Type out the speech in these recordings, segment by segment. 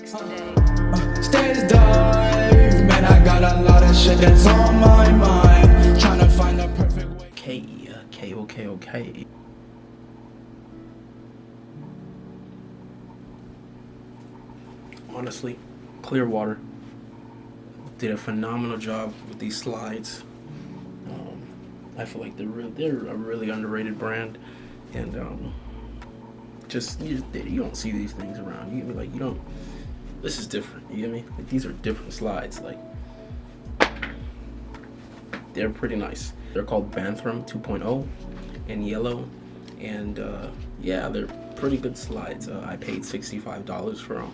Stage dive, man, I got a lot of shit that's on my mind. Trying to find the perfect way. Okay. Honestly, Clearwater did a phenomenal job with these slides. I feel like they're a really underrated brand, and you don't see these things around. You get me? Like, you don't. This is different. You get me? Like, these are different slides. Like, they're pretty nice. They're called Bantha 2.0 in yellow, and yeah, they're pretty good slides. I paid $65 for them.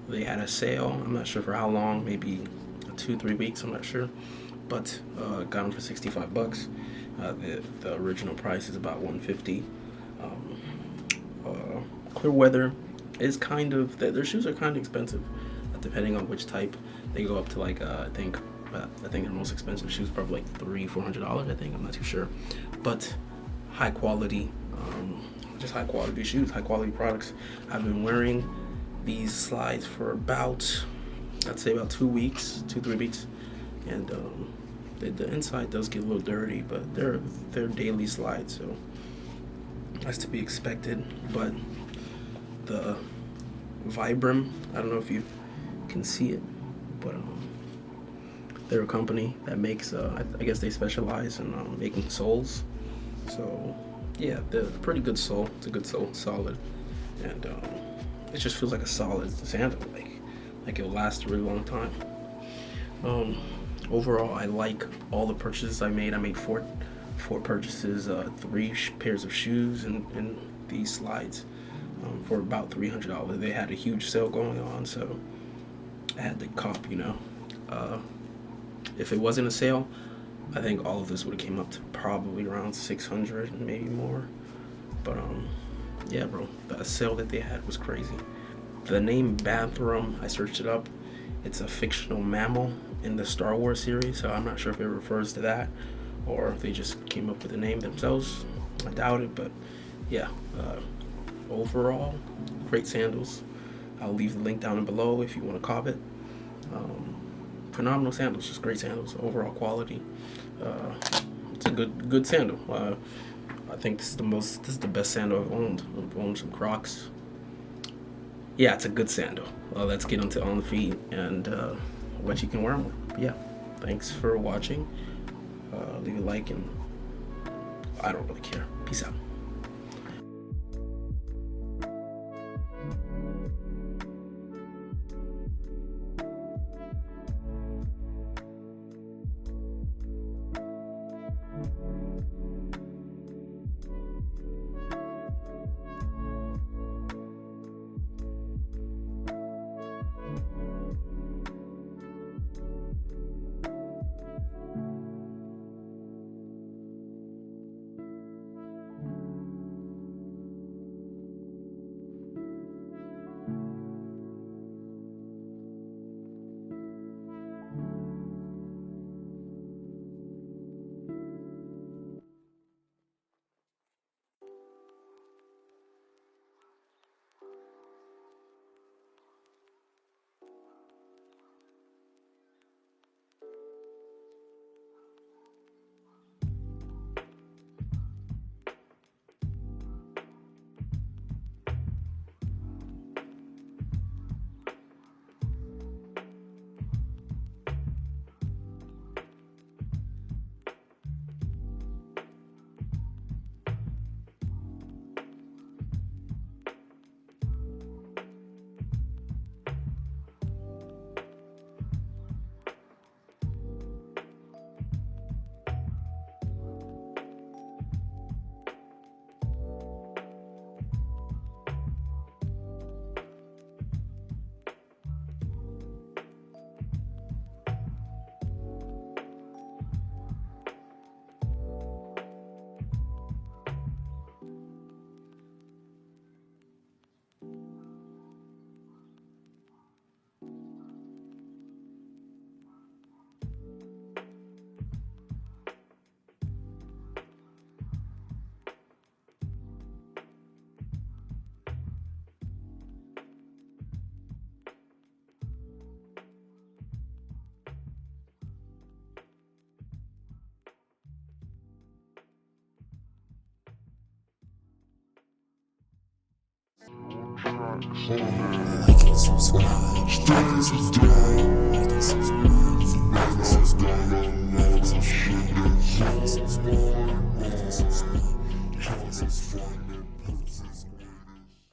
They had a sale. I'm not sure for how long. Maybe 2-3 weeks. I'm not sure, but got them for $65. The original price is about $150. Clearweather is kind of their shoes are kind of expensive, depending on which type. They go up to like I think their most expensive shoes probably like $300-400. I think, I'm not too sure, but high quality, just high quality shoes, high quality products. I've been wearing these slides for about, I'd say about 2-3 weeks, and the inside does get a little dirty, but they're daily slides, so that's to be expected. But the Vibram, I don't know if you can see it, but they're a company that makes I guess they specialize in making soles. So yeah, they're a pretty good sole. It's a good sole, solid, and it just feels like a solid sandal, like it'll last a really long time. Overall, I like all the purchases I made. I made four purchases, 3 pairs of shoes and these slides, for about $300. They had a huge sale going on, so I had to cop, if it wasn't a sale, I think all of this would have came up to probably around $600, maybe more. But yeah, bro, the sale that they had was crazy. The name Bantha, I searched it up. It's a fictional mammal in the Star Wars series, so I'm not sure if it refers to that or if they just came up with the name themselves. I doubt it, but yeah. Overall, great sandals. I'll leave the link down below if you want to cop it. Phenomenal sandals, just great sandals. Overall quality. It's a good sandal. I think this is the best sandal I've owned. I've owned some Crocs. Yeah, it's a good sandal. Let's get on the feet and what you can wear them with. But yeah, thanks for watching. Leave a like, and I don't really care. Peace out. and subscribe. Like and subscribe. Like and subscribe. Like and subscribe.